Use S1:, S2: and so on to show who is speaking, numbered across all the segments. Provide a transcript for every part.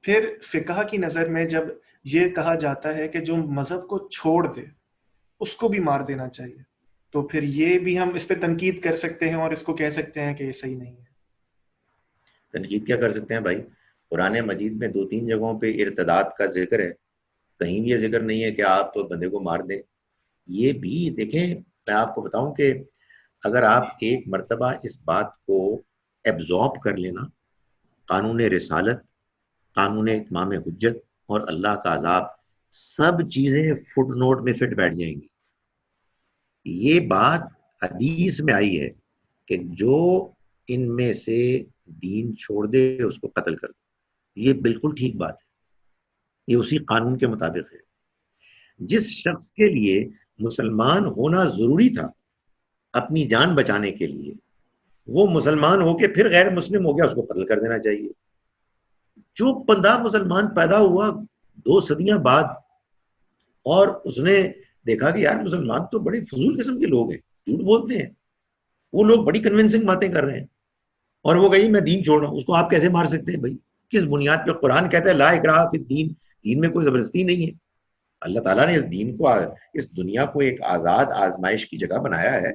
S1: پھر فقہ کی نظر میں جب یہ کہا جاتا ہے کہ جو مذہب کو چھوڑ دے اس کو بھی مار دینا چاہیے، تو پھر یہ بھی ہم اس پہ تنقید کر سکتے ہیں اور اس کو کہہ سکتے ہیں کہ یہ صحیح نہیں ہے۔
S2: تنقید کیا کر سکتے ہیں بھائی؟ قرآن مجید میں 2-3 جگہوں پہ ارتداد کا ذکر ہے، کہیں بھی یہ ذکر نہیں ہے کہ آپ بندے کو مار دیں۔ یہ بھی دیکھیں، میں آپ کو بتاؤں کہ اگر آپ ایک مرتبہ اس بات کو ایبزارب کر لینا، قانون رسالت، قانون اتمام حجت اور اللہ کا عذاب، سب چیزیں فٹ نوٹ میں فٹ بیٹھ جائیں گی۔ یہ بات حدیث میں آئی ہے کہ جو ان میں سے دین چھوڑ دے اس کو قتل کر دے، یہ بالکل ٹھیک بات ہے، یہ اسی قانون کے مطابق ہے۔ جس شخص کے لیے مسلمان ہونا ضروری تھا اپنی جان بچانے کے لیے، وہ مسلمان ہو کے پھر غیر مسلم ہو گیا، اس کو قتل کر دینا چاہیے۔ جو بندہ مسلمان پیدا ہوا 2 صدیاں بعد اور اس نے دیکھا کہ یار مسلمان تو بڑے فضول قسم کے لوگ ہیں، جھوٹ بولتے ہیں، وہ لوگ بڑی کنونسنگ باتیں کر رہے ہیں، اور وہ کہیں میں دین چھوڑ رہا ہوں، اس کو آپ کیسے مار سکتے ہیں بھائی؟ کس بنیاد پہ؟ قرآن کہتا ہے لا اکراہ فی الدین، دین میں کوئی زبردستی نہیں ہے۔ اللہ تعالیٰ نے اس دین کو، اس دنیا کو ایک آزاد آزمائش کی جگہ بنایا ہے،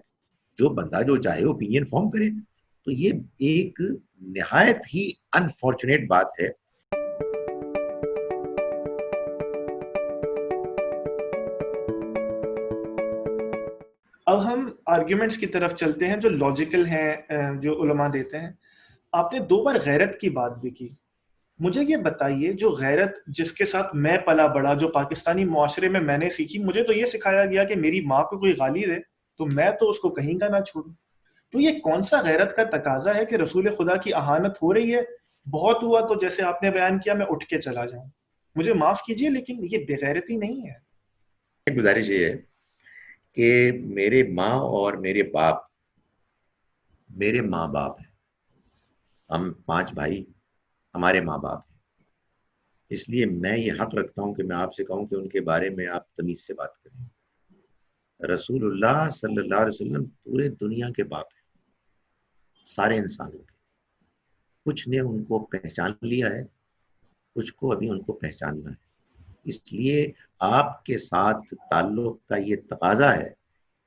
S2: جو بندہ جو چاہے اوپینین فارم کرے۔ تو یہ ایک نہایت ہی انفارچونیٹ بات ہے۔
S1: اب ہم آرگیومنٹس کی طرف چلتے ہیں جو لاجیکل ہیں، جو علماء دیتے ہیں۔ آپ نے 2 بار غیرت کی بات بھی کی، مجھے یہ بتائیے جو غیرت جس کے ساتھ میں پلا بڑا، جو پاکستانی معاشرے میں نے سیکھی، مجھے تو یہ سکھایا گیا کہ میری ماں کو کوئی گالی دے تو میں تو اس کو کہیں کا نہ چھوڑوں، تو یہ کون سا غیرت کا تقاضا ہے کہ رسول خدا کی اہانت ہو رہی ہے، بہت ہوا تو جیسے آپ نے بیان کیا میں اٹھ کے چلا جاؤں؟ مجھے معاف کیجئے لیکن یہ بے غیرتی نہیں ہے۔
S2: گزارش یہ ہے کہ میرے ماں اور میرے باپ میرے ماں باپ ہیں، ہم 5 بھائی، ہمارے ماں باپ ہیں، اس لیے میں یہ حق رکھتا ہوں کہ میں آپ سے کہوں کہ ان کے بارے میں آپ تمیز سے بات کریں۔ رسول اللہ صلی اللہ علیہ وسلم پورے دنیا کے باپ ہیں، سارے انسانوں کے۔ کچھ نے ان کو پہچان لیا ہے، کچھ کو ابھی ان کو پہچاننا ہے، اس لیے آپ کے ساتھ تعلق کا یہ تقاضا ہے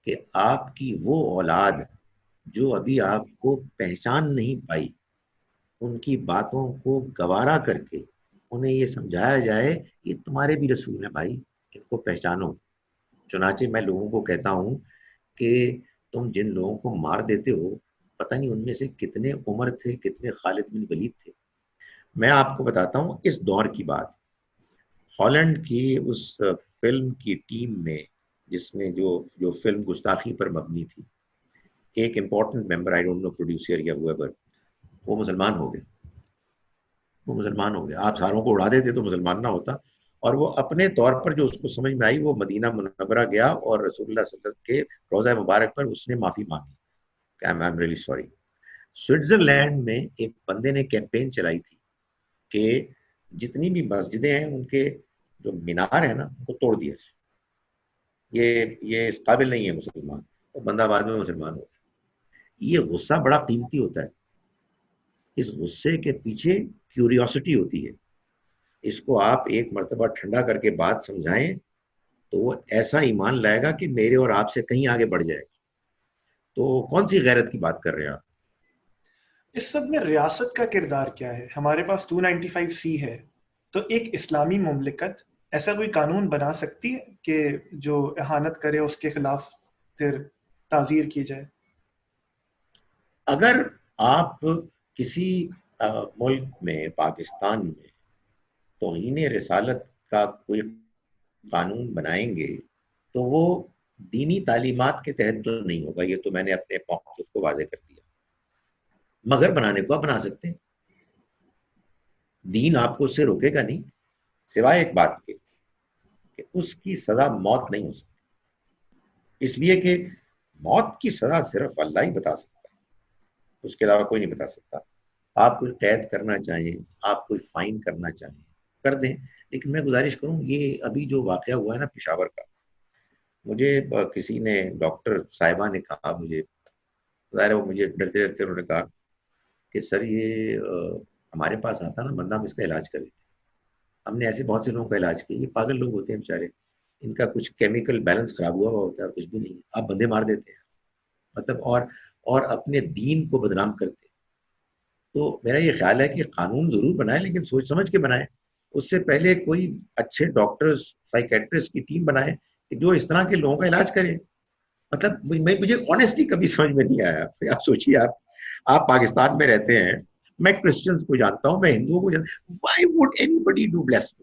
S2: کہ آپ کی وہ اولاد جو ابھی آپ کو پہچان نہیں پائی، ان کی باتوں کو گوارا کر کے انہیں یہ سمجھایا جائے یہ تمہارے بھی رسول ہیں بھائی، ان کو پہچانو۔ چنانچہ میں لوگوں کو کہتا ہوں کہ تم جن لوگوں کو مار دیتے ہو، پتہ نہیں ان میں سے کتنے عمر تھے، کتنے خالد بن ولید تھے۔ میں آپ کو بتاتا ہوں اس دور کی بات، ہالینڈ کی اس فلم کی ٹیم میں، جس میں جو فلم گستاخی پر مبنی تھی، ایک important member, I don't know producer یا whoever، وہ مسلمان ہو گئے، وہ مسلمان ہو گیا۔ آپ ساروں کو اڑا دیتے تو مسلمان نہ ہوتا، اور وہ اپنے طور پر جو اس کو سمجھ میں آئی، وہ مدینہ منورہ گیا اور رسول اللہ صلی اللہ علیہ وسلم کے روضہ مبارک پر اس نے معافی مانگی کہ I am really sorry. Switzerland میں ایک بندے نے کیمپین چلائی تھی کہ جتنی بھی مسجدیں ہیں ان کے جو مینار ہے نا وہ توڑ دیا جائے، یہ اس قابل نہیں ہے مسلمان، وہ بندہ بعد میں مسلمان ہو گیا۔ یہ غصہ بڑا قیمتی ہوتا ہے، اس غصے کے پیچھے کیوریوسٹی ہوتی ہے، اس کو آپ ایک مرتبہ ٹھنڈا کر کے بات سمجھائیں تو وہ ایسا ایمان لائے گا کہ میرے اور آپ سے کہیں آگے بڑھ جائے گا۔ تو کون سی غیرت کی بات کر رہے ہیں آپ؟
S1: اس سب میں ریاست کا کردار کیا ہے؟ ہمارے پاس 295C ہے، تو ایک اسلامی مملکت ایسا کوئی قانون بنا سکتی ہے کہ جو اہانت کرے اس کے خلاف پھر تعزیر کی جائے؟
S2: اگر آپ کسی ملک میں، پاکستان میں، توہین رسالت کا کوئی قانون بنائیں گے تو وہ دینی تعلیمات کے تحت تو نہیں ہوگا، یہ تو میں نے اپنے موقف کو واضح کر دیا، مگر بنانے کو آپ بنا سکتے ہیں، دین آپ کو اس سے روکے گا نہیں، سوائے ایک بات کے کہ اس کی سزا موت نہیں ہو سکتی، اس لیے کہ موت کی سزا صرف اللہ ہی بتا سکتا ہے، اس کے علاوہ کوئی نہیں بتا سکتا۔ آپ کوئی قید کرنا چاہیں، آپ کوئی فائن کرنا چاہیں کر دیں، لیکن میں گزارش کروں، یہ ابھی جو واقعہ ہوا ہے نا پشاور کا، مجھے کسی نے، ڈاکٹر صاحبہ نے کہا مجھے، ظاہر ہے وہ مجھے ڈرتے ڈرتے انہوں نے کہا کہ سر یہ ہمارے پاس آتا نا بندہ، ہم اس کا علاج کر دیتے، ہم نے ایسے بہت سے لوگوں کا علاج کیا. یہ پاگل لوگ ہوتے ہیں بیچارے, ان کا کچھ کیمیکل بیلنس خراب ہوا ہوتا ہے, کچھ بھی نہیں, آپ بندے مار دیتے ہیں مطلب, اور اپنے دین کو بدنام کرتے. تو میرا یہ خیال ہے کہ قانون ضرور بنائے لیکن سوچ سمجھ کے بنائے. اس سے پہلے کوئی اچھے ڈاکٹرز, سائیکیٹرسٹ کی ٹیم بنائے کہ جو اس طرح کے لوگوں کا علاج کرے. مطلب مجھے آنےسٹلی کبھی سمجھ میں نہیں آیا. آپ سوچیے, آپ پاکستان میں رہتے ہیں, میں کرسچنس کو جانتا ہوں, میں ہندوؤں کو جانتا ہوں, why would anybody do blasphemy?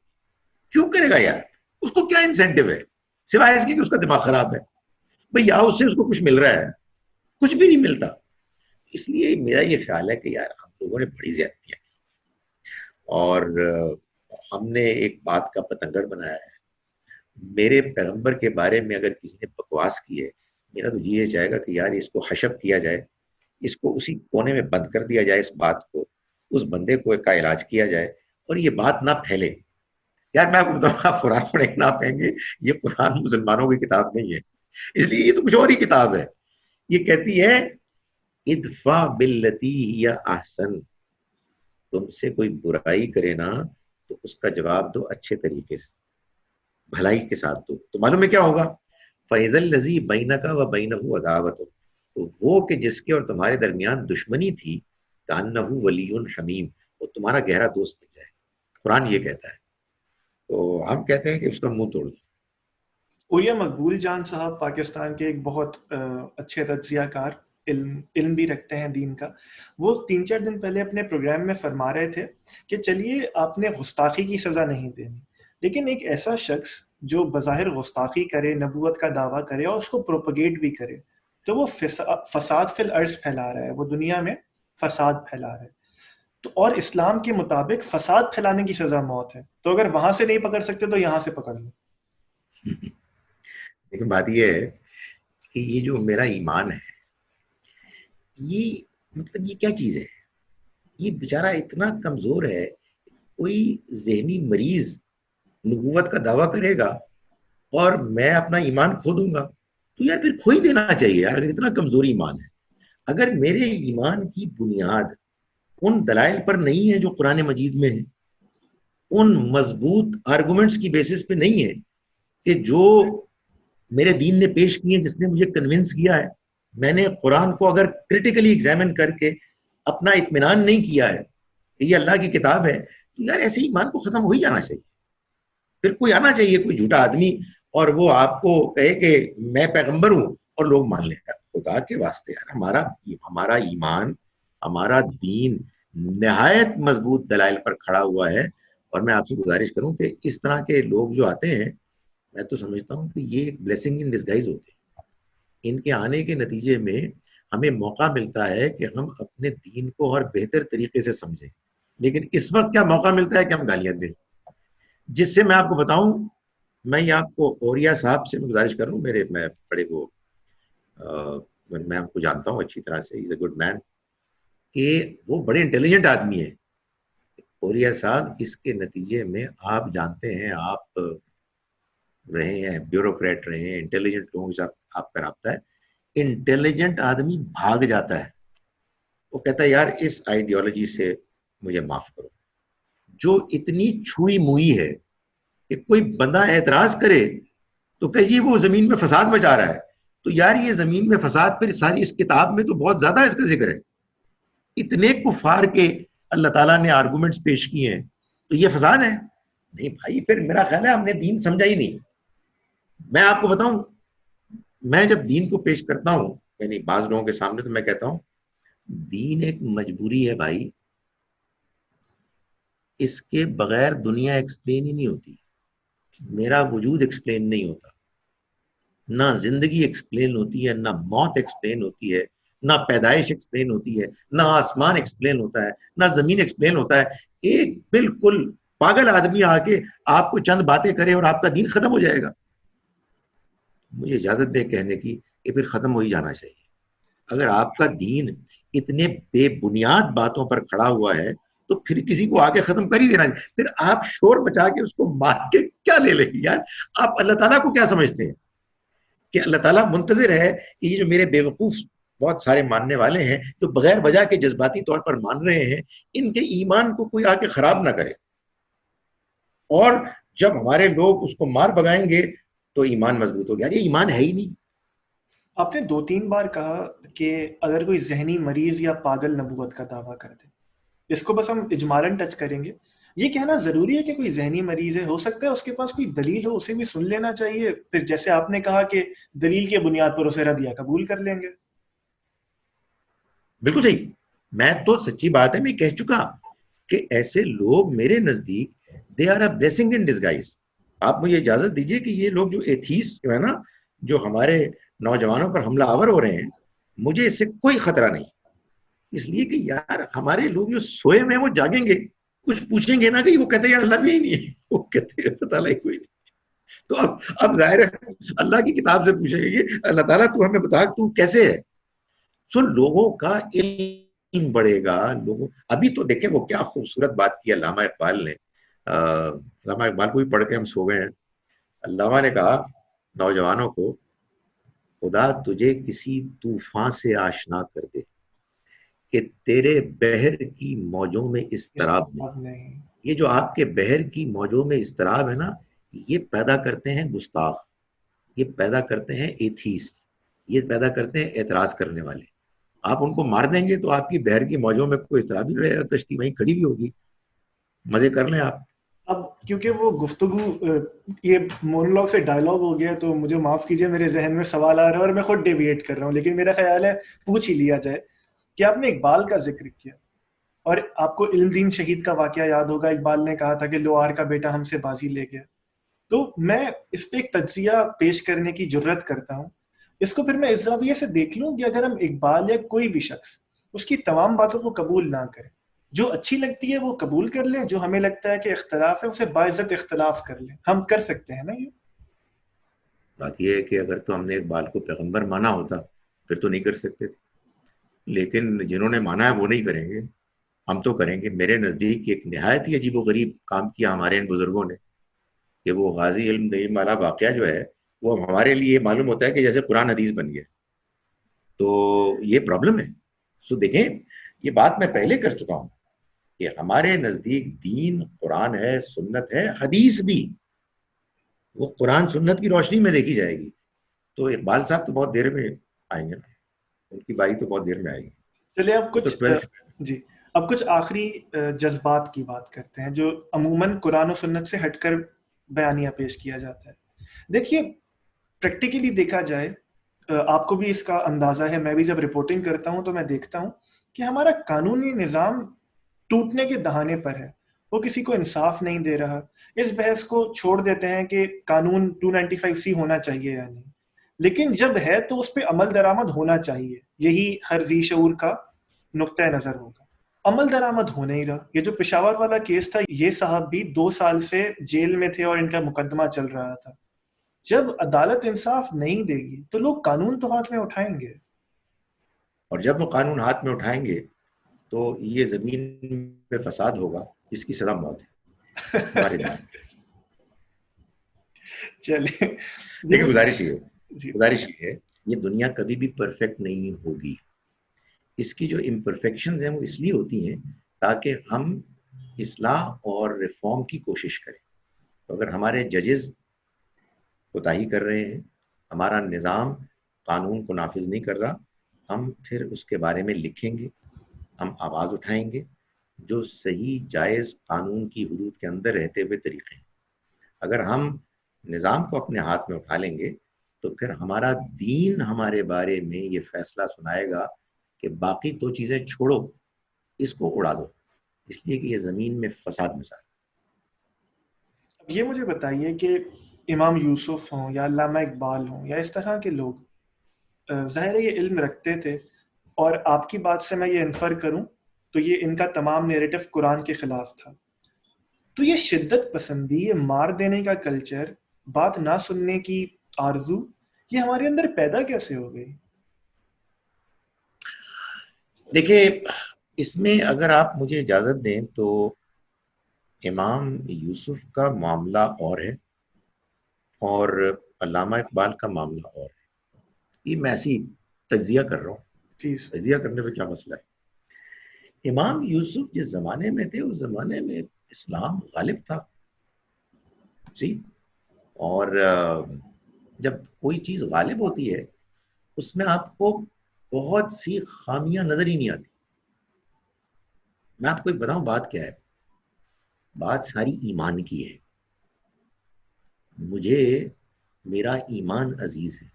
S2: کیوں کرے گا یار؟ اس کو کیا انسینٹو ہے سوائے اس کی کہ اس کا دماغ خراب ہے؟ بھئی یا اس سے اس کو کچھ مل رہا ہے؟ کچھ بھی نہیں ملتا. اس لیے میرا یہ خیال ہے کہ یار ہم لوگوں نے بڑی زیادتیاں کی, اور ہم نے ایک بات کا پتنگڑ بنایا ہے. میرے پیغمبر کے بارے میں اگر کسی نے بکواس کی ہے, میرا تو یہ چاہے گا کہ یار اس کو حشب کیا جائے, اس کو اسی کونے میں بند کر دیا جائے, اس بات کو, اس بندے کو کا علاج کیا جائے, اور یہ بات نہ پھیلے. یار میں آپ کو بتاؤں, آپ قرآن پڑھیں گے نہ کہیں گے یہ قرآن مسلمانوں کی کتاب نہیں ہے, اس لیے یہ تو کچھ اور ہی کتاب ہے. یہ کہتی ہے ادفع باللتی ہی احسن, تم سے کوئی برائی کرے نا تو اس کا جواب دو اچھے طریقے سے, بھلائی کے ساتھ دو. تو معلوم ہے کیا ہوگا؟ فَإِذَا الَّذِي بَيْنَكَ وَبَيْنَهُ عَدَاوَةٌ, تو وہ کہ جس کے اور تمہارے درمیان دشمنی تھی, كَأَنَّهُ وَلِيٌّ حَمِيمٌ, وہ تمہارا گہرا دوست بن جائے. قرآن یہ کہتا ہے. تو ہم کہتے ہیں کہ اس کا منہ توڑ دو.
S1: اویا مقبول جان صاحب پاکستان کے ایک بہت اچھے تجزیہ کار, علم بھی رکھتے ہیں دین کا. وہ 3-4 دن پہلے اپنے پروگرام میں فرما رہے تھے کہ چلیے آپ نے گستاخی کی سزا نہیں دینی, لیکن ایک ایسا شخص جو بظاہر گستاخی کرے, نبوت کا دعویٰ کرے اور اس کو پروپگیٹ بھی کرے, تو وہ فساد فی الارض پھیلا رہا ہے, وہ دنیا میں فساد پھیلا رہا ہے. تو اور اسلام کے مطابق فساد پھیلانے کی سزا موت ہے, تو اگر وہاں سے نہیں پکڑ سکتے تو یہاں سے پکڑ لو.
S2: لیکن بات یہ ہے کہ یہ جو میرا ایمان ہے, یہ مطلب یہ کیا چیز ہے؟ یہ بیچارہ اتنا کمزور ہے, کوئی ذہنی مریض نبوت کا دعویٰ کرے گا اور میں اپنا ایمان کھو دوں گا, تو یار پھر کھو ہی دینا چاہیے یار, اگر اتنا کمزور ایمان ہے. اگر میرے ایمان کی بنیاد ان دلائل پر نہیں ہے جو قرآن مجید میں ہے, ان مضبوط آرگومنٹس کی بیسس پہ نہیں ہے کہ جو میرے دین نے پیش کیے, جس نے مجھے کنونس کیا ہے, میں نے قرآن کو اگر کرٹیکلی ایگزامن کر کے اپنا اطمینان نہیں کیا ہے کہ یہ اللہ کی کتاب ہے, تو یار ایسے ایمان کو ختم ہو ہی جانا چاہیے. پھر کوئی آنا چاہیے, کوئی جھوٹا آدمی, اور وہ آپ کو کہے کہ میں پیغمبر ہوں اور لوگ مان لیں گا. خدا کے واسطے یار, ہمارا ایمان, ہمارا دین نہایت مضبوط دلائل پر کھڑا ہوا ہے. اور میں آپ سے گزارش کروں کہ اس طرح کے لوگ جو آتے ہیں, میں تو سمجھتا ہوں کہ یہ ایک بلیسنگ ان ڈسگائز ہوتے ہیں. ان کے آنے کے نتیجے میں ہمیں موقع ملتا ہے کہ ہم اپنے دین کو اور بہتر طریقے سے سمجھیں. لیکن اس وقت کیا موقع ملتا ہے کہ ہم گالیاں دیں, جس سے میں آپ کو بتاؤں, میں یہ آپ کو اوریا صاحب سے گزارش کروں, میں بڑے وہ میں آپ کو جانتا ہوں اچھی طرح سے, از اے گڈ مین, کہ وہ بڑے انٹیلیجنٹ آدمی ہیں. اوریا صاحب, اس کے نتیجے میں آپ جانتے ہیں, آپ رہے ہیں, بیوروکریٹ رہے ہیں, انٹیلیجنٹ لوگوں کے ساتھ آپ کا رابطہ ہے. انٹیلیجنٹ آدمی بھاگ جاتا ہے, وہ کہتا ہے یار اس آئیڈیالوجی سے مجھے معاف کرو. جو اتنی چھوئی موئی ہے کہ کوئی بندہ اعتراض کرے تو کہ جی وہ زمین میں فساد مچا رہا ہے, تو یار یہ زمین میں فساد پھر ساری اس کتاب میں تو بہت زیادہ اس کا ذکر ہے. اتنے کفار کے اللہ تعالیٰ نے آرگومنٹس پیش کیے ہیں, تو یہ فساد ہے؟ نہیں بھائی, پھر میرا خیال ہے ہم نے دین سمجھا ہی نہیں. میں آپ کو بتاؤں, میں جب دین کو پیش کرتا ہوں, یعنی بعض لوگوں کے سامنے, تو میں کہتا ہوں دین ایک مجبوری ہے بھائی, اس کے بغیر دنیا ایکسپلین ہی نہیں ہوتی. میرا وجود ایکسپلین نہیں ہوتا, نہ زندگی ایکسپلین ہوتی ہے, نہ موت ایکسپلین ہوتی ہے, نہ پیدائش ایکسپلین ہوتی ہے, نہ آسمان ایکسپلین ہوتا ہے, نہ زمین ایکسپلین ہوتا ہے. ایک بالکل پاگل آدمی آ کے آپ کو چند باتیں کرے اور آپ کا دین ختم ہو جائے گا. مجھے اجازت دے کہنے کی کہ پھر ختم ہو ہی جانا چاہیے. اگر آپ کا دین اتنے بے بنیاد باتوں پر کھڑا ہوا ہے تو پھر کسی کو آگے ختم کر ہی دینا چاہیے. پھر آپ شور بچا کے اس کو مار کے کیا لے لیں گے یار؟ آپ اللہ تعالیٰ کو کیا سمجھتے ہیں کہ اللہ تعالیٰ منتظر ہے کہ یہ جو میرے بے وقوف بہت سارے ماننے والے ہیں جو بغیر وجہ کے جذباتی طور پر مان رہے ہیں, ان کے ایمان کو کوئی آ کے خراب نہ کرے, اور جب ہمارے لوگ اس کو مار بگائیں گے تو ایمان مضبوط ہو گیا. یہ ایمان ہے ہی نہیں.
S1: آپ نے 2-3 بار کہا کہ اگر کوئی ذہنی مریض یا پاگل نبوت کا دعویٰ کر دے، اس کو بس ہم اجمالاً ٹچ کریں گے. یہ کہنا ضروری ہے کہ کوئی ذہنی مریض ہے، ہو سکتا ہے اس کے پاس کوئی دلیل ہو، اسے بھی سن لینا چاہیے، پھر جیسے آپ نے کہا کہ دلیل کی بنیاد پر اسے رد یا قبول کر لیں گے.
S2: بالکل صحیح. میں تو سچی بات ہے، میں کہہ چکا کہ ایسے لوگ میرے نزدیک they are a blessing in disguise. آپ مجھے اجازت دیجئے کہ یہ لوگ جو ایتھیسٹ جو ہے نا، جو ہمارے نوجوانوں پر حملہ آور ہو رہے ہیں، مجھے اس سے کوئی خطرہ نہیں. اس لیے کہ یار ہمارے لوگ جو سوئے میں وہ جاگیں گے، کچھ پوچھیں گے نا کہ وہ کہتے ہیں یار اللہ بھی ہی نہیں ہے، وہ کہتے ہیں اللہ تعالیٰ ہی کوئی نہیں. تو اب ظاہر ہے اللہ کی کتاب سے پوچھیں گے کہ اللہ تعالیٰ تو ہمیں بتا تو کیسے ہے. سو لوگوں کا علم بڑھے گا. لوگوں ابھی تو دیکھیں وہ کیا خوبصورت بات کی علامہ اقبال نے. علامہ اقبال کو بھی پڑھ کے ہم سو گئے ہیں. علامہ نے کہا نوجوانوں کو، خدا تجھے کسی طوفان سے آشنا کر دے کہ تیرے بحر کی موجوں میں اضطراب نہیں. یہ جو آپ کے بحر کی موجوں میں اضطراب ہے نا، یہ پیدا کرتے ہیں گستاخ، یہ پیدا کرتے ہیں ایتھیسٹ، یہ پیدا کرتے ہیں اعتراض کرنے والے. آپ ان کو مار دیں گے تو آپ کی بحر کی موجوں میں کوئی اضطراب نہیں رہے گا، کشتی وہیں کھڑی بھی ہوگی. مزے کر لیں آپ.
S1: اب کیونکہ وہ گفتگو یہ مونولوگ سے ڈائلاگ ہو گیا تو مجھے معاف کیجئے، میرے ذہن میں سوال آ رہا ہے اور میں خود ڈیویٹ کر رہا ہوں، لیکن میرا خیال ہے پوچھ ہی لیا جائے کہ آپ نے اقبال کا ذکر کیا اور آپ کو علم دین شہید کا واقعہ یاد ہوگا. اقبال نے کہا تھا کہ لوہار کا بیٹا ہم سے بازی لے گیا. تو میں اس پہ ایک تجزیہ پیش کرنے کی جرت کرتا ہوں. اس کو پھر میں اس زاویے سے دیکھ لوں کہ اگر ہم اقبال یا کوئی بھی شخص اس کی تمام باتوں کو قبول نہ کرے، جو اچھی لگتی ہے وہ قبول کر لیں، جو ہمیں لگتا ہے کہ اختلاف ہے اسے باعزت اختلاف کر لیں. ہم کر سکتے ہیں نا یہ؟
S2: بات یہ ہے کہ اگر تو ہم نے اقبال کو پیغمبر مانا ہوتا پھر تو نہیں کر سکتے تھے، لیکن جنہوں نے مانا ہے وہ نہیں کریں گے، ہم تو کریں گے. میرے نزدیک ایک نہایت ہی عجیب و غریب کام کیا ہمارے ان بزرگوں نے کہ وہ غازی علم دین والا واقعہ جو ہے وہ ہمارے لیے معلوم ہوتا ہے کہ جیسے قرآن حدیث بن گیا. تو یہ پرابلم ہے. سو دیکھیں یہ بات میں پہلے کر چکا ہوں کہ ہمارے نزدیک دین قرآن ہے، سنت ہے، حدیث بھی وہ قرآن سنت کی روشنی میں دیکھی جائے گی. تو اقبال صاحب تو بہت دیر میں آئیں گے نا، ان کی باری تو بہت دیر میں آئے گی.
S1: چلے اب
S2: وہ تو
S1: کچھ
S2: 12.
S1: جی اب کچھ آخری جذبات کی بات کرتے ہیں جو عموماً قرآن و سنت سے ہٹ کر بیانیہ پیش کیا جاتا ہے. دیکھیے پریکٹیکلی دیکھا جائے، آپ کو بھی اس کا اندازہ ہے، میں بھی جب رپورٹنگ کرتا ہوں تو میں دیکھتا ہوں کہ ہمارا قانونی نظام ٹوٹنے کے دہانے پر ہے. وہ کسی کو انصاف نہیں دے رہا. اس بحث کو چھوڑ دیتے ہیں کہ قانون 295C ہونا چاہیے یا نہیں، لیکن جب ہے تو اس پہ عمل درآمد ہونا چاہیے. یہی ہر ذی شعور کا نقطۂ نظر ہوگا. عمل درآمد ہو نہیں رہا. یہ جو پشاور والا کیس تھا، یہ صاحب بھی 2 سال سے جیل میں تھے اور ان کا مقدمہ چل رہا تھا. جب عدالت انصاف نہیں دے گی تو لوگ قانون تو ہاتھ میں اٹھائیں گے.
S2: اور جب وہ قانون ہاتھ میں اٹھائیں گے تو یہ زمین پہ فساد ہوگا، اس کی سزا موت ہے ہمارے لیے.
S1: چلے
S2: لیکن گزارش
S1: جی
S2: یہ ہے یہ دنیا کبھی بھی پرفیکٹ نہیں ہوگی. اس کی جو امپرفیکشنز ہیں وہ اس لیے ہوتی ہیں تاکہ ہم اصلاح اور ریفارم کی کوشش کریں. تو اگر ہمارے ججز کوتاہی کر رہے ہیں، ہمارا نظام قانون کو نافذ نہیں کر رہا، ہم پھر اس کے بارے میں لکھیں گے، ہم آواز اٹھائیں گے جو صحیح جائز قانون کی حدود کے اندر رہتے ہوئے طریقے ہیں. اگر ہم نظام کو اپنے ہاتھ میں اٹھا لیں گے تو پھر ہمارا دین ہمارے بارے میں یہ فیصلہ سنائے گا کہ باقی تو چیزیں چھوڑو، اس کو اڑا دو، اس لیے کہ یہ زمین میں فساد مسا.
S1: اب یہ مجھے بتائیے کہ امام یوسف ہوں یا علامہ اقبال ہوں یا اس طرح کے لوگ، ظاہر ہے یہ علم رکھتے تھے، اور آپ کی بات سے میں یہ انفر کروں تو یہ ان کا تمام نیریٹو قرآن کے خلاف تھا. تو یہ شدت پسندی، یہ مار دینے کا کلچر، بات نہ سننے کی آرزو، یہ ہمارے اندر پیدا کیسے ہو گئی؟
S2: دیکھیے اس میں اگر آپ مجھے اجازت دیں تو امام یوسف کا معاملہ اور ہے اور علامہ اقبال کا معاملہ اور ہے. یہ میں ایسی تجزیہ کر رہا ہوں، تجزیہ کرنے میں کیا مسئلہ ہے. امام یوسف جس زمانے میں تھے اس زمانے میں اسلام غالب تھا. جی. اور جب کوئی چیز غالب ہوتی ہے اس میں آپ کو بہت سی خامیاں نظر ہی نہیں آتی. میں آپ کو ایک بتاؤں بات کیا ہے. بات ساری ایمان کی ہے. مجھے میرا ایمان عزیز ہے.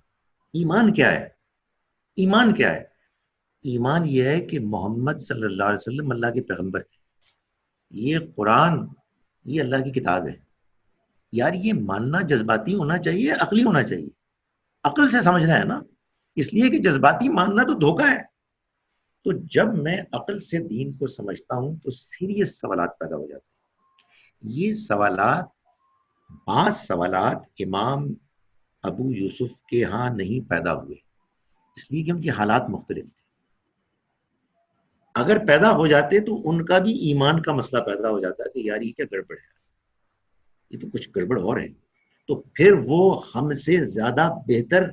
S2: ایمان کیا ہے؟ ایمان کیا ہے؟ ایمان یہ ہے کہ محمد صلی اللہ علیہ وسلم اللہ کے پیغمبر تھے. یہ قرآن یہ اللہ کی کتاب ہے. یار یہ ماننا جذباتی ہونا چاہیے, عقلی ہونا چاہیے. عقل سے سمجھنا ہے نا. اس لیے کہ جذباتی ماننا تو دھوکہ ہے. تو جب میں عقل سے دین کو سمجھتا ہوں تو سیریس سوالات پیدا ہو جاتے ہیں. یہ سوالات 5 سوالات امام ابو یوسف کے ہاں نہیں پیدا ہوئے, اس لیے کہ ان کے حالات مختلف تھے. اگر پیدا ہو جاتے تو ان کا بھی ایمان کا مسئلہ پیدا ہو جاتا کہ یار یہ کیا گڑبڑ ہے, یہ تو کچھ گڑبڑ اور ہے. تو پھر وہ ہم سے زیادہ بہتر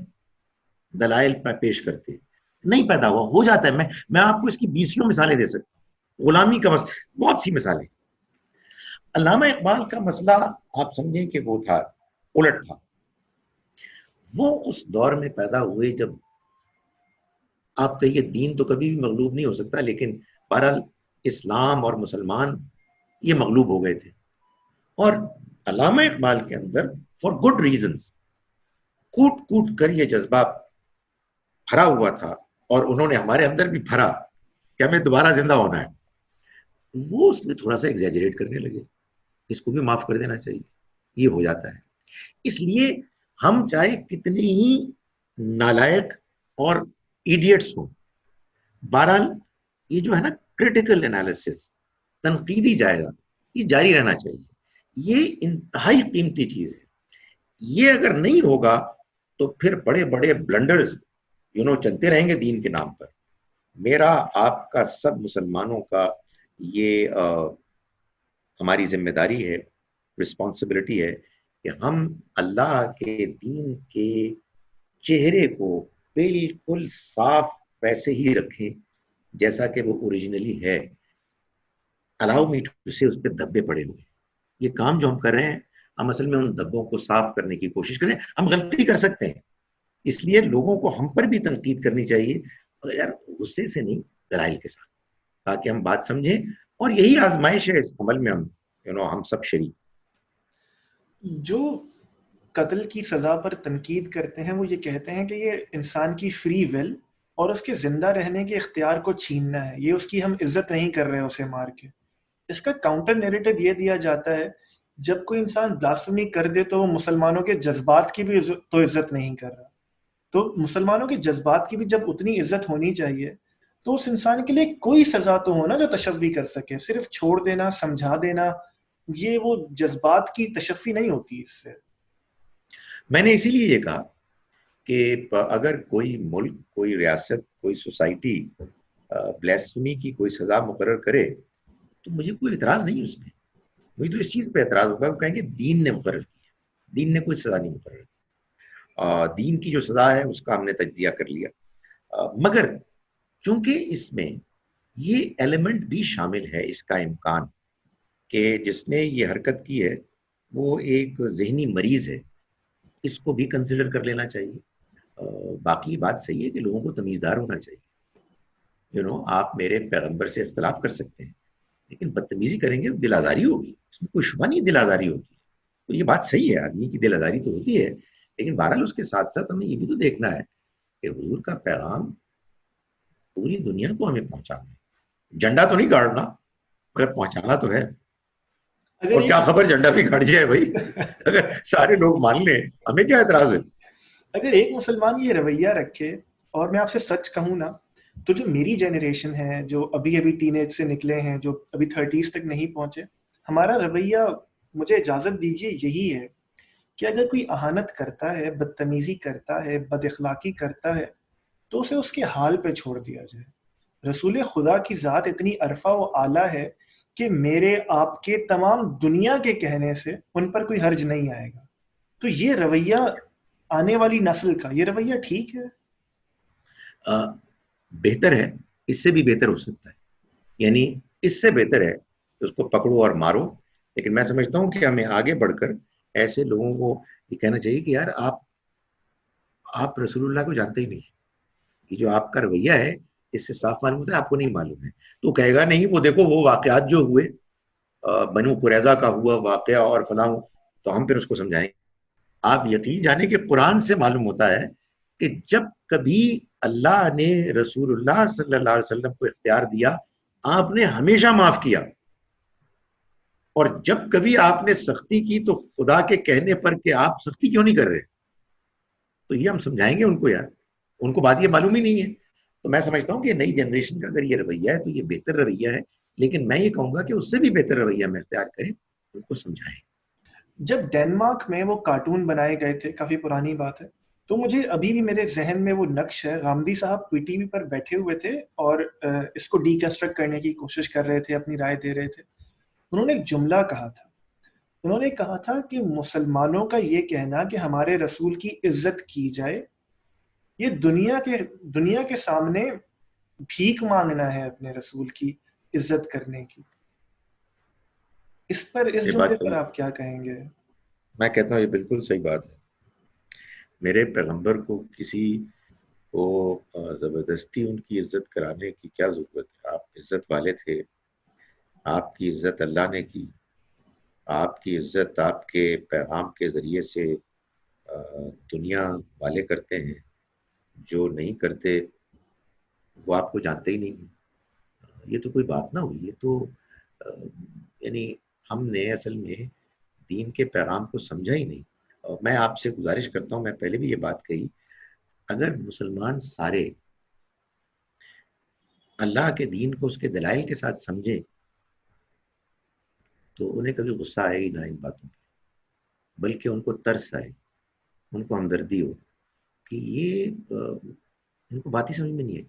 S2: دلائل پیش کرتے. نہیں پیدا ہوا, ہو جاتا ہے. میں آپ کو اس کی 20 مثالیں دے سکتا ہوں. غلامی کا مسئلہ, بہت سی مثالیں. علامہ اقبال کا مسئلہ آپ سمجھیں کہ وہ تھا, الٹ تھا. وہ اس دور میں پیدا ہوئے جب آپ کہیے دین تو کبھی بھی مغلوب نہیں ہو سکتا, لیکن بہرحال اسلام اور مسلمان یہ مغلوب ہو گئے تھے. اور علامہ اقبال کے اندر فار گڈ ریزنز کوٹ کوٹ کر یہ جذبہ بھرا ہوا تھا, اور انہوں نے ہمارے اندر بھی بھرا کہ ہمیں دوبارہ زندہ ہونا ہے. وہ اس میں تھوڑا سا ایگزیجریٹ کرنے لگے. اس کو بھی معاف کر دینا چاہیے, یہ ہو جاتا ہے. اس لیے ہم چاہے کتنے ہی نالائق اور ایڈیٹس ہوں, بہرحال یہ جو ہے نا کریٹیکل انالیسس, تنقیدی جائزہ, یہ جاری رہنا چاہیے. یہ انتہائی قیمتی چیز ہے. یہ اگر نہیں ہوگا تو پھر بڑے بڑے بلنڈرز چلتے رہیں گے دین کے نام پر. میرا, آپ کا, سب مسلمانوں کا یہ ہماری ذمہ داری ہے, رسپانسبلٹی ہے کہ ہم اللہ کے دین کے چہرے کو بالکل صاف ویسے ہی رکھیں جیسا کہ وہ اوریجنلی ہے. الاؤ می ٹو سے اس پہ دھبے پڑے ہوئے. یہ کام جو ہم کر رہے ہیں, ہم اصل میں ان دھبوں کو صاف کرنے کی کوشش کریں. ہم غلطی کر سکتے ہیں, اس لیے لوگوں کو ہم پر بھی تنقید کرنی چاہیے, مگر یار غصے سے نہیں, دلائل کے ساتھ, تاکہ ہم بات سمجھیں. اور یہی آزمائش ہے اس عمل میں ہم سب شریک.
S1: جو قتل کی سزا پر تنقید کرتے ہیں وہ یہ کہتے ہیں کہ یہ انسان کی فری ول اور اس کے زندہ رہنے کے اختیار کو چھیننا ہے, یہ اس کی ہم عزت نہیں کر رہے اسے مار کے. اس کا کاؤنٹر نیریٹو یہ دیا جاتا ہے جب کوئی انسان بلاسفمی کر دے تو وہ مسلمانوں کے جذبات کی بھی تو عزت نہیں کر رہا. تو مسلمانوں کے جذبات کی بھی جب اتنی عزت ہونی چاہیے تو اس انسان کے لیے کوئی سزا تو ہونا جو تشفی کر سکے. صرف چھوڑ دینا, سمجھا دینا, یہ وہ جذبات کی تشفی نہیں ہوتی اس سے.
S2: میں نے اسی لیے یہ کہا کہ اگر کوئی ملک, کوئی ریاست, کوئی سوسائٹی بلیسفمی کی کوئی سزا مقرر کرے تو مجھے کوئی اعتراض نہیں اس میں. مجھے تو اس چیز پہ اعتراض ہوگا, وہ کہیں گے دین نے مقرر کی ہے. دین نے کوئی سزا نہیں مقرر کی. دین کی جو سزا ہے اس کا ہم نے تجزیہ کر لیا. مگر چونکہ اس میں یہ ایلیمنٹ بھی شامل ہے, اس کا امکان کہ جس نے یہ حرکت کی ہے وہ ایک ذہنی مریض ہے, اس کو بھی کنسیڈر کر لینا چاہیے. باقی بات صحیح ہے کہ لوگوں کو تمیزدار ہونا چاہیے. آپ میرے پیغمبر سے اختلاف کر سکتے ہیں, لیکن بدتمیزی کریں گے تو دل آزاری ہوگی, اس میں کوئی شبہ نہیں دل آزاری ہوگی. تو یہ بات صحیح ہے, آدمی کی دل آزاری تو ہوتی ہے, لیکن بہرحال اس کے ساتھ ساتھ ہمیں یہ بھی تو دیکھنا ہے کہ حضور کا پیغام پوری دنیا کو ہمیں پہنچانا ہے. جھنڈا تو نہیں گاڑنا, مگر پہنچانا تو ہے.
S1: اگر
S2: اور
S1: ایک
S2: کیا خبر جھنڈا بھی گھٹ جائے بھائی, اگر سارے لوگ مان لیں, ہمیں کیا اعتراض ہے.
S1: اگر ایک مسلمان یہ رویہ رکھے, اور میں آپ سے سچ کہوں نا, تو جو میری جنریشن ہے, جو ابھی ابھی ٹین ایج سے نکلے ہیں, جو ابھی 30s تک نہیں پہنچے, ہمارا رویہ, مجھے اجازت دیجیے, یہی ہے کہ اگر کوئی اہانت کرتا ہے, بدتمیزی کرتا ہے, بد اخلاقی کرتا ہے, تو اسے اس کے حال پہ چھوڑ دیا جائے. رسول خدا کی ذات اتنی عرفہ و اعلیٰ ہے کہ میرے آپ کے تمام دنیا کے کہنے سے ان پر کوئی حرج نہیں آئے گا. تو یہ رویہ آنے والی نسل کا, یہ رویہ ٹھیک ہے؟
S2: بہتر ہے, اس سے بھی بہتر ہو سکتا ہے. یعنی اس سے بہتر ہے کہ اس کو پکڑو اور مارو, لیکن میں سمجھتا ہوں کہ ہمیں آگے بڑھ کر ایسے لوگوں کو یہ کہنا چاہیے کہ یار آپ رسول اللہ کو جانتے ہی نہیں. یہ جو آپ کا رویہ ہے اس سے صاف معلوم ہوتا ہے آپ کو نہیں معلوم ہے. تو کہے گا نہیں وہ دیکھو وہ واقعات جو ہوئے بنو قریظہ کا ہوا واقعہ اور فلاں، تو ہم پھر اس کو سمجھائیں. آپ یقین جانے کہ قرآن سے معلوم ہوتا ہے کہ جب کبھی اللہ نے رسول اللہ صلی اللہ علیہ وسلم کو اختیار دیا آپ نے ہمیشہ معاف کیا، اور جب کبھی آپ نے سختی کی تو خدا کے کہنے پر کہ آپ سختی کیوں نہیں کر رہے. تو یہ ہم سمجھائیں گے ان کو، یار ان کو بات یہ معلوم ہی نہیں ہے. تو میں سمجھتا ہوں کہ نئی جنریشن کا اگر یہ رویہ ہے تو یہ بہتر رویہ ہے، لیکن میں یہ کہوں گا کہ اس سے بھی بہتر رویہ میں اختیار کریں، ان کو سمجھائیں.
S1: جب ڈینمارک میں وہ کارٹون بنائے گئے تھے، کافی پرانی بات ہے، تو مجھے ابھی بھی میرے ذہن میں وہ نقش ہے. غامدی صاحب پی ٹی وی پر بیٹھے ہوئے تھے اور اس کو ڈیکنسٹرکٹ کرنے کی کوشش کر رہے تھے، اپنی رائے دے رہے تھے. انہوں نے ایک جملہ کہا تھا. انہوں نے کہا تھا کہ مسلمانوں کا یہ کہنا کہ ہمارے رسول کی عزت کی جائے، یہ دنیا کے سامنے بھیک مانگنا ہے اپنے رسول کی عزت کرنے کی. اس
S2: یہ
S1: جملے
S2: بات
S1: پر آپ کیا کہیں گے؟
S2: میں کہتا ہوں یہ بالکل صحیح بات ہے. میرے پیغمبر کو کسی کو زبردستی ان کی عزت کرانے کی کیا ضرورت ہے؟ آپ عزت والے تھے، آپ کی عزت اللہ نے کی، آپ کی عزت آپ کے پیغام کے ذریعے سے دنیا والے کرتے ہیں، جو نہیں کرتے وہ آپ کو جانتے ہی نہیں. یہ تو کوئی بات نہ ہوئی. یہ تو یعنی ہم نے اصل میں دین کے پیغام کو سمجھا ہی نہیں. اور میں آپ سے گزارش کرتا ہوں، میں پہلے بھی یہ بات کہی، اگر مسلمان سارے اللہ کے دین کو اس کے دلائل کے ساتھ سمجھیں تو انہیں کبھی غصہ آئے ہی نہ ان باتوں پہ، بلکہ ان کو ترس آئے، ان کو ہمدردی ہو کہ یہ ان کو بات ہی سمجھ میں نہیں آئی.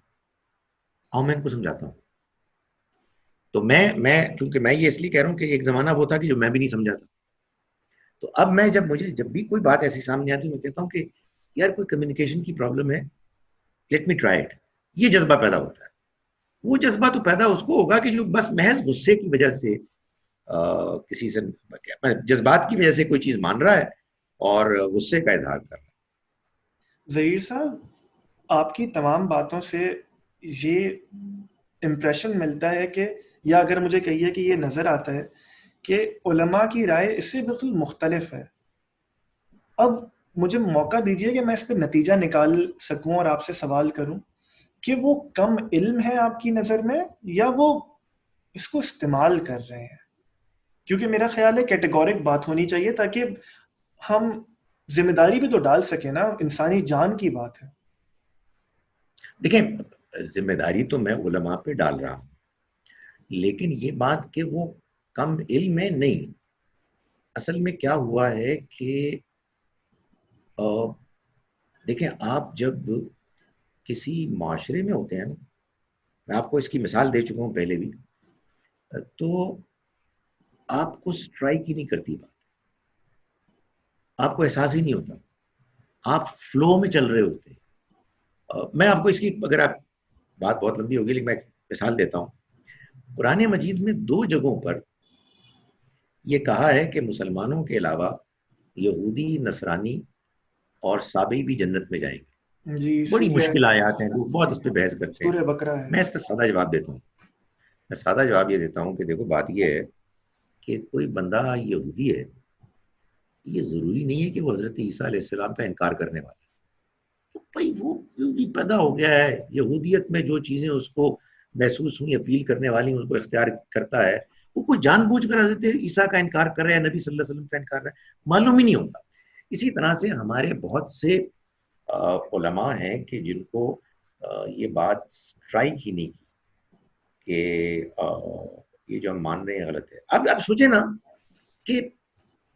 S2: اور میں ان کو سمجھاتا ہوں. تو میں چونکہ میں یہ اس لیے کہہ رہا ہوں کہ ایک زمانہ وہ تھا کہ جو میں بھی نہیں سمجھا تھا. تو اب میں مجھے جب بھی کوئی بات ایسی سامنے آتی میں کہتا ہوں کہ یار کوئی کمیونیکیشن کی پرابلم ہے، لیٹ می ٹرائی اٹ. یہ جذبہ پیدا ہوتا ہے. وہ جذبہ تو پیدا اس کو ہوگا کہ جو بس محض غصے کی وجہ سے کسی سے جذبات کی وجہ سے کوئی چیز مان رہا ہے اور غصے کا اظہار کر رہا ہے.
S1: ظہیر صاحب، آپ کی تمام باتوں سے یہ امپریشن ملتا ہے کہ، یا اگر مجھے کہیے کہ یہ نظر آتا ہے کہ علماء کی رائے اس سے بالکل مختلف ہے. اب مجھے موقع دیجیے کہ میں اس پہ نتیجہ نکال سکوں اور آپ سے سوال کروں کہ وہ کم علم ہے آپ کی نظر میں، یا وہ اس کو استعمال کر رہے ہیں. کیونکہ میرا خیال ہے کیٹیگورک بات ہونی چاہیے تاکہ ہم ذمہ داری بھی تو ڈال سکیں نا، انسانی جان کی بات ہے.
S2: دیکھیں ذمہ داری تو میں علماء پہ ڈال رہا ہوں، لیکن یہ بات کہ وہ کم علم ہے نہیں. اصل میں کیا ہوا ہے کہ دیکھیں آپ جب کسی معاشرے میں ہوتے ہیں نا، میں آپ کو اس کی مثال دے چکا ہوں پہلے بھی، تو آپ کو سٹرائک ہی نہیں کرتی بات، آپ کو احساس ہی نہیں ہوتا، آپ فلو میں چل رہے ہوتے ہیں. میں آپ کو اس کی، اگر آپ بات بہت لمبی ہوگی لیکن میں ایک مثال دیتا ہوں. قرآن مجید میں 2 جگہوں پر یہ کہا ہے کہ مسلمانوں کے علاوہ یہودی، نصرانی اور سابئی بھی جنت میں جائیں گے.
S1: جی،
S2: بڑی مشکل آیات ہیں، لوگ بہت اس پہ بحث کرتے ہیں.
S1: سورہ بقرہ ہے.
S2: میں اس کا سادہ جواب دیتا ہوں. میں سادہ جواب یہ دیتا ہوں کہ دیکھو بات یہ ہے کہ کوئی بندہ یہودی ہے، یہ ضروری نہیں ہے کہ وہ حضرت عیسیٰ علیہ السلام کا انکار کرنے والا ہے. تو بھائی وہ یہودی پیدا ہو گیا ہے، یہودیت میں جو چیزیں اس کو محسوس ہوئی، اپیل کرنے والی اس کو اختیار کرتا ہے. وہ کوئی جان بوجھ کر حضرت عیسیٰ کا انکار کر رہا ہے، نبی صلی اللہ علیہ وسلم کا انکار کر رہا ہے، معلوم ہی نہیں ہوتا. اسی طرح سے ہمارے بہت سے علماء ہیں کہ جن کو یہ بات اسٹرائک ہی نہیں کی کہ یہ جو ہم مان رہے ہیں غلط ہے. اب سوچیں نا کہ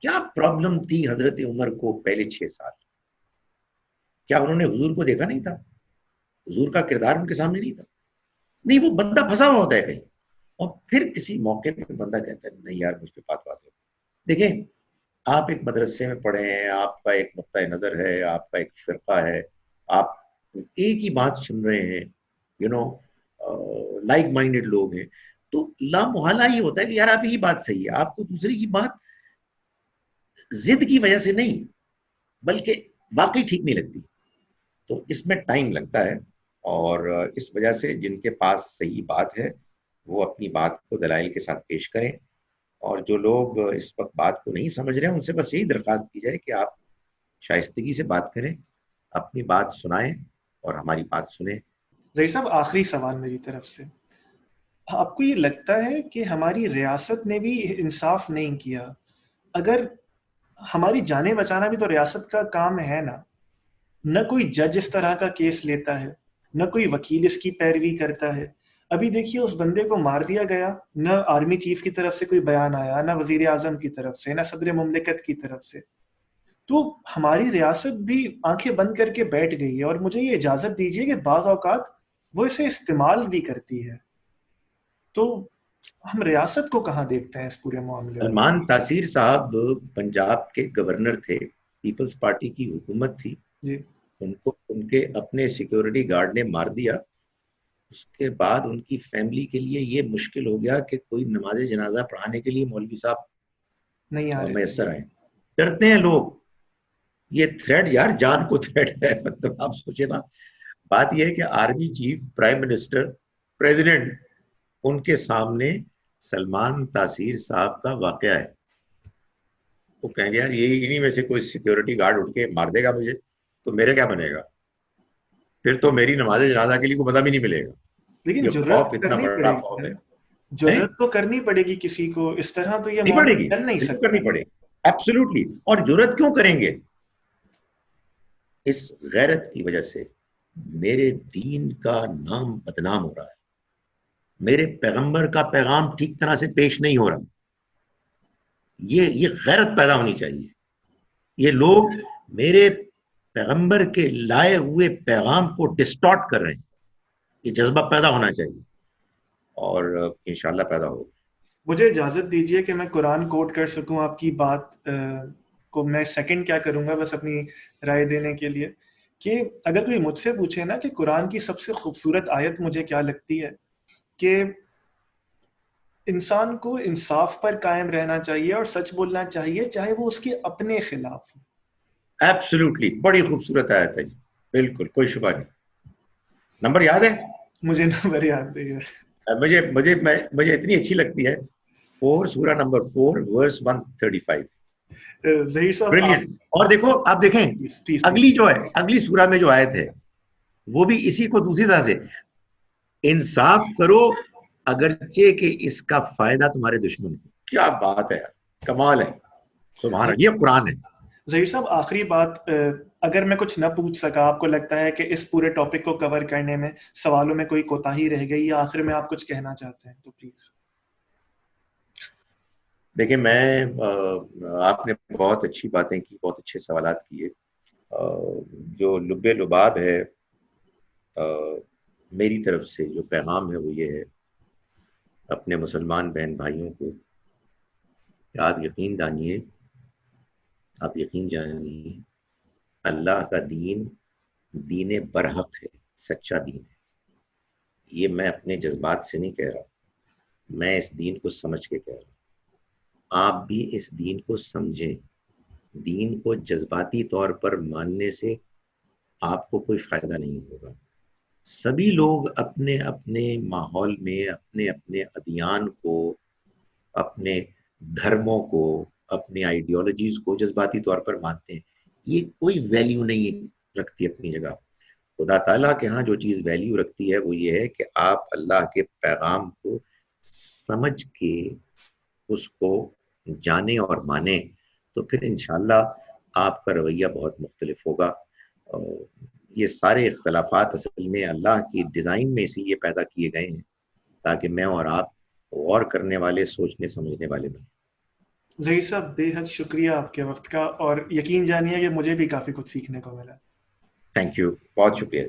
S2: کیا پرابلم تھی حضرت عمر کو پہلے 6 سال؟ کیا انہوں نے حضور کو دیکھا نہیں تھا؟ حضور کا کردار ان کے سامنے نہیں تھا؟ نہیں، وہ بندہ پھنسا ہوا ہوتا ہے کہیں، اور پھر کسی موقع پہ بندہ کہتا ہے نہیں یار مجھ پہ بات واضح ہو. دیکھیں آپ ایک مدرسے میں پڑھے ہیں، آپ کا ایک نقطۂ نظر ہے، آپ کا ایک فرقہ ہے، آپ ایک ہی بات سن رہے ہیں، لائک مائنڈڈ لوگ ہیں، تو لا محالہ یہ ہوتا ہے کہ یار آپ ہی بات صحیح ہے، آپ کو دوسرے کی بات ضد کی وجہ سے نہیں بلکہ واقعی ٹھیک نہیں لگتی. تو اس میں ٹائم لگتا ہے، اور اس وجہ سے جن کے پاس صحیح بات ہے وہ اپنی بات کو دلائل کے ساتھ پیش کریں، اور جو لوگ اس وقت بات کو نہیں سمجھ رہے ہیں ان سے بس یہی درخواست کی جائے کہ آپ شائستگی سے بات کریں، اپنی بات سنائیں اور ہماری بات سنیں.
S1: ظہیر صاحب آخری سوال میری طرف سے، آپ کو یہ لگتا ہے کہ ہماری ریاست نے بھی انصاف نہیں کیا؟ اگر ہماری جانیں بچانا بھی تو ریاست کا کام ہے نا، نہ کوئی جج اس طرح کا کیس لیتا ہے، نہ کوئی وکیل اس کی پیروی کرتا ہے. ابھی دیکھیے اس بندے کو مار دیا گیا، نہ آرمی چیف کی طرف سے کوئی بیان آیا، نہ وزیر اعظم کی طرف سے، نہ صدر مملکت کی طرف سے. تو ہماری ریاست بھی آنکھیں بند کر کے بیٹھ گئی ہے، اور مجھے یہ اجازت دیجیے کہ بعض اوقات وہ اسے استعمال بھی کرتی ہے. تو ہم ریاست کو کہاں دیکھتے ہیں اس پورے معاملے میں؟
S2: سلمان تاثیر صاحب پنجاب کے گورنر تھے، پیپلز پارٹی کی حکومت تھی،
S1: جی
S2: ان کو ان کے اپنے سیکیورٹی گارڈ نے مار دیا. اس کے بعد ان کی فیملی کے لیے یہ مشکل ہو گیا کہ کوئی نماز جنازہ پڑھانے کے لیے مولوی صاحب
S1: نہیں آ رہے تھے.
S2: میسر آئے. ڈرتے ہیں لوگ. یہ تھریٹ یار جان کو تھریٹ ہے. مطلب آپ سوچے نا، بات یہ ہے کہ army chief, prime minister, president, ان کے سامنے سلمان تاثیر صاحب کا واقعہ ہے. وہ کہیں گے یار یہی انہی میں سے کوئی سیکیورٹی گارڈ اٹھ کے مار دے گا مجھے تو میرے کیا بنے گا؟ پھر تو میری نماز جنازہ کے لیے کوئی پتہ بھی نہیں ملے گا.
S1: لیکن
S2: یہ خوف
S1: جرأت
S2: اتنا
S1: کرنی
S2: بڑا
S1: پڑے
S2: خوف
S1: گی،
S2: ہے.
S1: جرأت تو کرنی پڑے گی کسی کو، اس طرح تو یہ
S2: نہیں پڑے
S1: معاملہ
S2: گی،
S1: چل نہیں
S2: بالکل
S1: سکتا.
S2: کرنی پڑے گی، ایبسولوٹلی. اور جرأت کیوں کریں گے؟ اس غیرت کی وجہ سے میرے دین کا نام بدنام ہو رہا ہے، میرے پیغمبر کا پیغام ٹھیک طرح سے پیش نہیں ہو رہا. یہ غیرت پیدا ہونی چاہیے. یہ لوگ میرے پیغمبر کے لائے ہوئے پیغام کو ڈسٹارٹ کر رہے ہیں. یہ جذبہ پیدا ہونا چاہیے، اور انشاءاللہ پیدا ہوگا.
S1: مجھے اجازت دیجیے کہ میں قرآن کوٹ کر سکوں آپ کی بات کو. میں سیکنڈ کیا کروں گا بس اپنی رائے دینے کے لیے، کہ اگر کوئی مجھ سے پوچھے نا کہ قرآن کی سب سے خوبصورت آیت مجھے کیا لگتی ہے، کہ انسان کو انصاف پر قائم رہنا چاہیے اور سچ بولنا چاہیے چاہے وہ اس کے اپنے خلاف ہو.
S2: ایبسولوٹلی بڑی خوبصورت آیت ہے جی، بالکل کوئی شبہ نہیں. نمبر یاد ہے؟
S1: مجھے نمبر یاد نہیں ہے.
S2: مجھے اتنی اچھی لگتی ہے. 4 سورہ نمبر 4 ورس 135.
S1: ظہیر صاحب
S2: بریلینٹ. اور دیکھو آپ دیکھیں
S1: پلیز
S2: اگلی جو ہے، اگلی سورہ میں جو آیت ہے وہ بھی اسی کو دوسری طرح سے، انصاف کرو اگرچہ کہ اس کا فائدہ تمہارے دشمن کو. کیا بات ہے یار، کمال ہے، سبحان اللہ. یہ قرآن ہے.
S1: ظہیر صاحب آخری بات، اگر میں کچھ نہ پوچھ سکا، آپ کو لگتا ہے کہ اس پورے ٹاپک کو کور کرنے میں سوالوں میں کوئی کوتاہی رہ گئی، یا آخر میں آپ کچھ کہنا چاہتے ہیں تو پلیز.
S2: دیکھیں آپ نے بہت اچھی باتیں کی، بہت اچھے سوالات کیے. جو لب لباب ہے میری طرف سے جو پیغام ہے وہ یہ ہے اپنے مسلمان بہن بھائیوں کو کہ آپ یقین جانیے اللہ کا دین دین برحق ہے، سچا دین ہے. یہ میں اپنے جذبات سے نہیں کہہ رہا، میں اس دین کو سمجھ کے کہہ رہا ہوں. آپ بھی اس دین کو سمجھیں. دین کو جذباتی طور پر ماننے سے آپ کو کوئی فائدہ نہیں ہوگا. سبھی لوگ اپنے اپنے ماحول میں اپنے اپنے ادیان کو، اپنے دھرموں کو، اپنے آئیڈیالوجیز کو جذباتی طور پر مانتے ہیں. یہ کوئی ویلیو نہیں رکھتی اپنی جگہ. خدا تعالیٰ کے ہاں جو چیز ویلیو رکھتی ہے وہ یہ ہے کہ آپ اللہ کے پیغام کو سمجھ کے اس کو جانیں اور مانیں، تو پھر انشاءاللہ آپ کا رویہ بہت مختلف ہوگا. یہ سارے اختلافات اصل میں اللہ کی ڈیزائن میں سے یہ پیدا کیے گئے ہیں تاکہ میں اور آپ غور کرنے والے، سوچنے سمجھنے والے بنیں.
S1: ظہیر صاحب بے حد شکریہ آپ کے وقت کا، اور یقین جانیے کہ مجھے بھی کافی کچھ سیکھنے کو ملا.
S2: تھینک یو، بہت شکریہ.